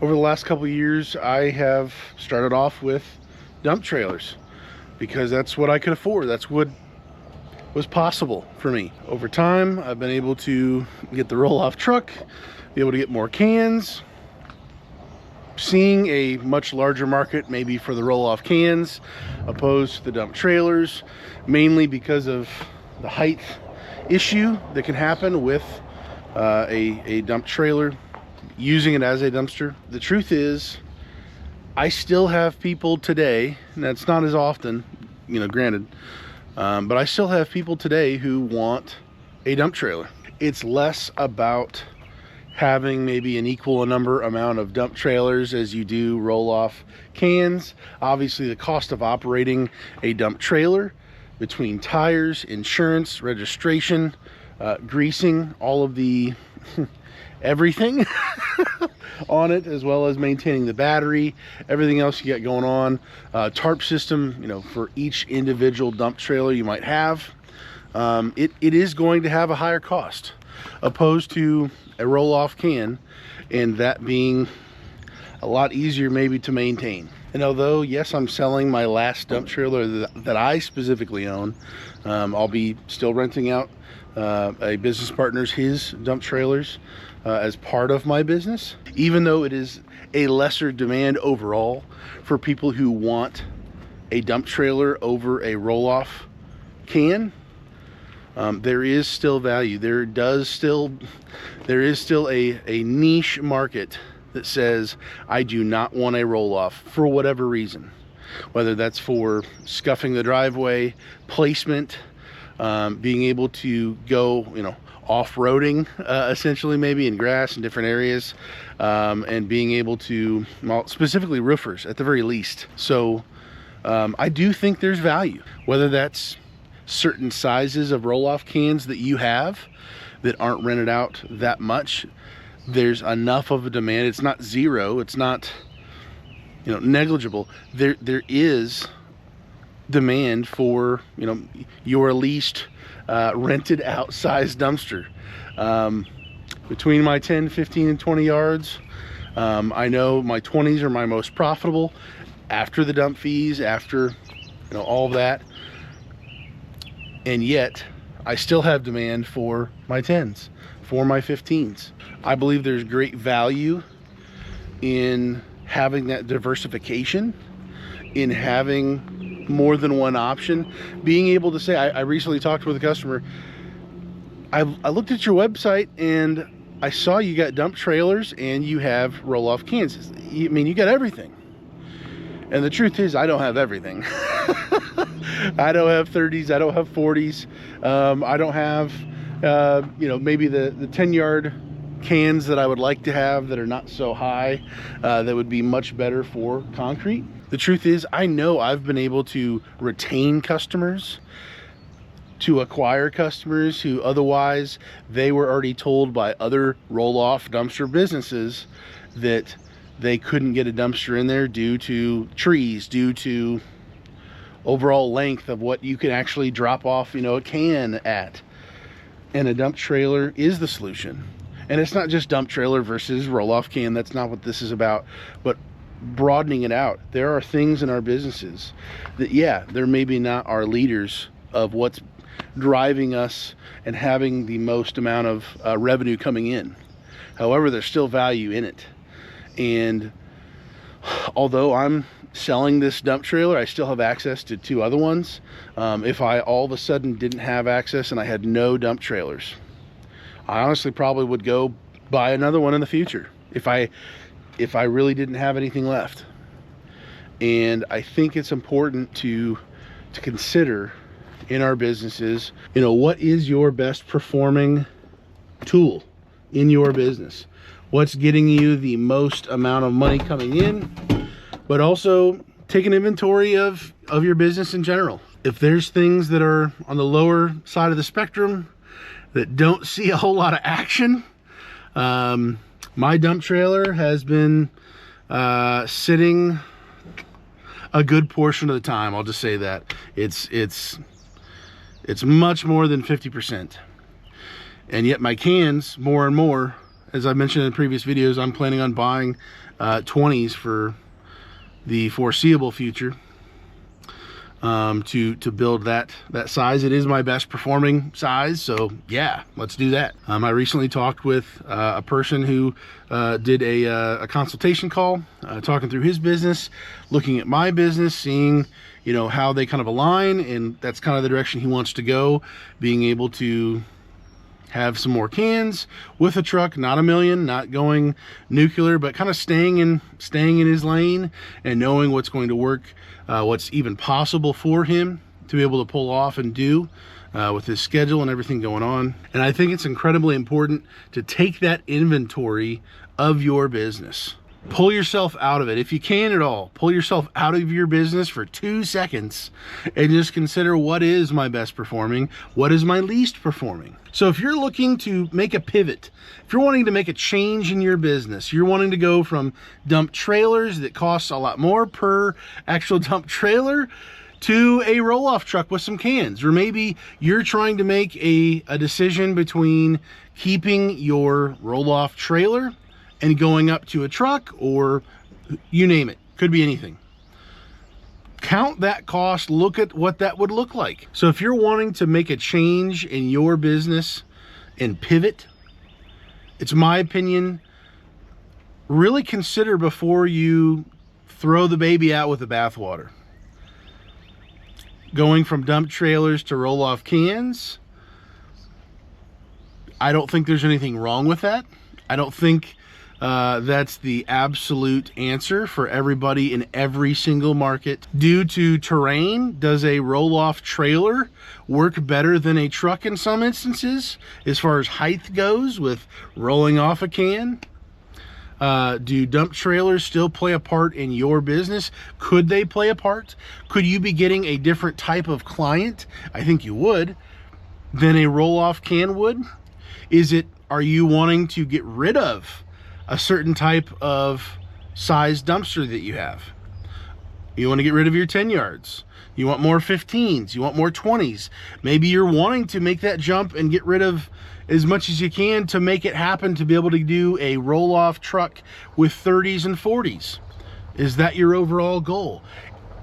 Over the last couple of years, I have started off with dump trailers because that's what I could afford. That's what was possible for me. Over time, I've been able to get the roll-off truck, be able to get more cans, seeing a much larger market maybe for the roll-off cans opposed to the dump trailers, mainly because of the height issue that can happen with a dump trailer, using it as a dumpster. The truth is, I still have people today, and that's not as often, you know, granted, but I still have people today who want a dump trailer. It's less about having maybe an equal amount of dump trailers as you do roll-off cans. Obviously, the cost of operating a dump trailer, between tires, insurance, registration, greasing, all of the everything on it, as well as maintaining the battery, everything else you got going on, tarp system, you know, for each individual dump trailer you might have, it is going to have a higher cost opposed to a roll-off can, and that being a lot easier maybe to maintain. And although, yes, I'm selling my last dump trailer that I specifically own, I'll be still renting out a business partner's his dump trailers as part of my business, even though it is a lesser demand overall for people who want a dump trailer over a roll-off can. There is still value. There is still a niche market that says, I do not want a roll-off for whatever reason, whether that's for scuffing the driveway, placement, being able to go, you know, off-roading, essentially, maybe in grass in different areas, and being able to, well, specifically roofers at the very least. So I do think there's value, whether that's certain sizes of roll-off cans that you have that aren't rented out that much. There's enough of a demand. It's not zero, it's not, you know, negligible. There is demand for, you know, your least rented out size dumpster. Between my 10, 15, and 20 yards, I know my 20s are my most profitable after the dump fees, after, you know, all of that. And yet I still have demand for my 10s, for my 15s. I believe there's great value in having that diversification, in having more than one option, being able to say, I recently talked with a customer, I looked at your website and I saw you got dump trailers and you have roll-off cans. I mean, you got everything. And the truth is, I don't have everything. I don't have 30s, I don't have 40s, I don't have, you know, maybe the 10-yard cans that I would like to have that are not so high, that would be much better for concrete. The truth is, I know I've been able to retain customers, to acquire customers who otherwise they were already told by other roll-off dumpster businesses that they couldn't get a dumpster in there due to trees, due to overall length of what you can actually drop off, you know, a can at. And a dump trailer is the solution. And it's not just dump trailer versus roll-off can. That's not what this is about. But broadening it out. There are things in our businesses that, yeah, they're maybe not our leaders of what's driving us and having the most amount of revenue coming in. However, there's still value in it. And although I'm selling this dump trailer, I still have access to 2 other ones. If I all of a sudden didn't have access and I had no dump trailers, I honestly probably would go buy another one in the future if I really didn't have anything left. And I think it's important to consider in our businesses, you know, what is your best performing tool in your business? What's getting you the most amount of money coming in, but also take an inventory of your business in general. If there's things that are on the lower side of the spectrum that don't see a whole lot of action, my dump trailer has been sitting a good portion of the time. I'll just say that it's much more than 50%. And yet my cans, more and more, as I mentioned in previous videos, I'm planning on buying 20s for the foreseeable future, to build that size. It is my best performing size, so yeah, let's do that. I recently talked with a person who did a consultation call, talking through his business, looking at my business, seeing, you know, how they kind of align, and that's kind of the direction he wants to go, being able to have some more cans with a truck, not a million, not going nuclear, but kind of staying in his lane and knowing what's going to work, what's even possible for him to be able to pull off and do with his schedule and everything going on. And I think it's incredibly important to take that inventory of your business. Pull yourself out of it. If you can at all, pull yourself out of your business for 2 seconds and just consider, what is my best performing? What is my least performing? So if you're looking to make a pivot, if you're wanting to make a change in your business, you're wanting to go from dump trailers that cost a lot more per actual dump trailer to a roll-off truck with some cans, or maybe you're trying to make a decision between keeping your roll-off trailer and going up to a truck, or you name it, could be anything. Count that cost, look at what that would look like. So if you're wanting to make a change in your business and pivot, it's my opinion, really consider before you throw the baby out with the bathwater. Going from dump trailers to roll-off cans, I don't think there's anything wrong with that. I don't think that's the absolute answer for everybody in every single market. Due to terrain, does a roll-off trailer work better than a truck in some instances as far as height goes with rolling off a can? Do dump trailers still play a part in your business? Could they play a part? Could you be getting a different type of client? I think you would, than a roll-off can would. Are you wanting to get rid of a certain type of size dumpster that you have? You want to get rid of your 10 yards. You want more 15s. You want more 20s. Maybe you're wanting to make that jump and get rid of as much as you can to make it happen to be able to do a roll-off truck with 30s and 40s. Is that your overall goal?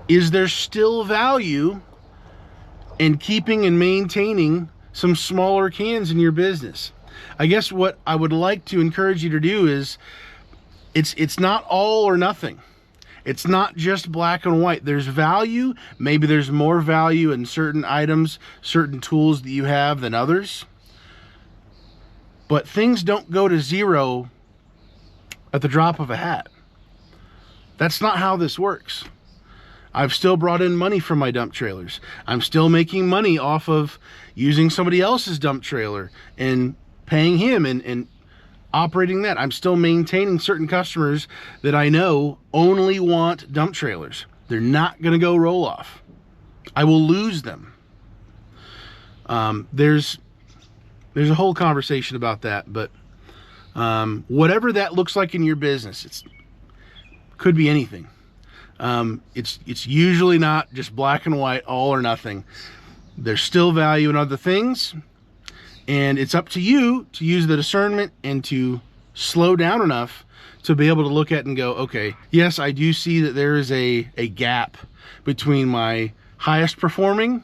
Is there still value in keeping and maintaining some smaller cans in your business? I guess what I would like to encourage you to do is, it's not all or nothing. It's not just black and white. There's value. Maybe there's more value in certain items, certain tools that you have than others. But things don't go to zero at the drop of a hat. That's not how this works. I've still brought in money from my dump trailers. I'm still making money off of using somebody else's dump trailer and paying him and operating that. I'm still maintaining certain customers that I know only want dump trailers. They're not going to go roll off. I will lose them. There's a whole conversation about that, but whatever that looks like in your business, it could be anything. It's usually not just black and white, all or nothing. There's still value in other things. And it's up to you to use the discernment and to slow down enough to be able to look at and go, okay, yes, I do see that there is a gap between my highest performing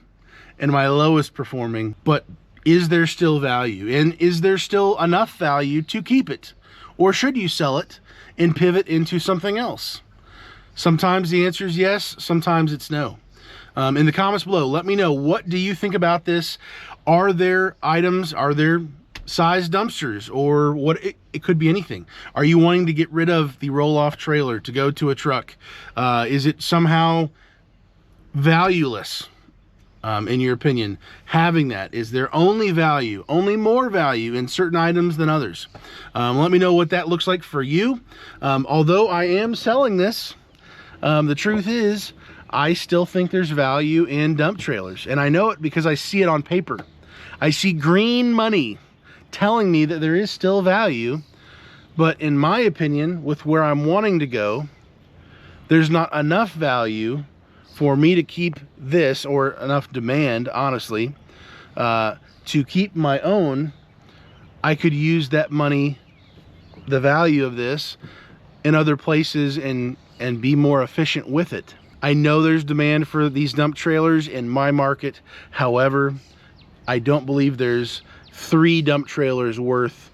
and my lowest performing, but is there still value? And is there still enough value to keep it? Or should you sell it and pivot into something else? Sometimes the answer is yes, sometimes it's no. In the comments below, let me know, what do you think about this? Are there items, are there size dumpsters, or what? It could be anything. Are you wanting to get rid of the roll-off trailer to go to a truck? Is it somehow valueless, in your opinion, having that? Is there only value, only more value in certain items than others? Let me know what that looks like for you. Although I am selling this, the truth is, I still think there's value in dump trailers, and I know it because I see it on paper. I see green money telling me that there is still value, but in my opinion, with where I'm wanting to go, there's not enough value for me to keep this, or enough demand, honestly, to keep my own. I could use that money, the value of this, in other places and be more efficient with it. I know there's demand for these dump trailers in my market. However, I don't believe there's 3 dump trailers worth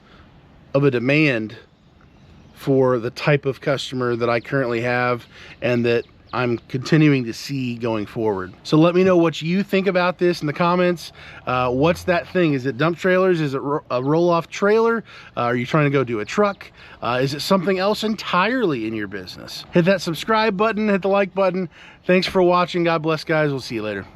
of a demand for the type of customer that I currently have and that I'm continuing to see going forward. So let me know what you think about this in the comments. What's that thing? Is it dump trailers? Is it a roll-off trailer? Are you trying to go do a truck? Is it something else entirely in your business? Hit that subscribe button, hit the like button. Thanks for watching. God bless, guys. We'll see you later.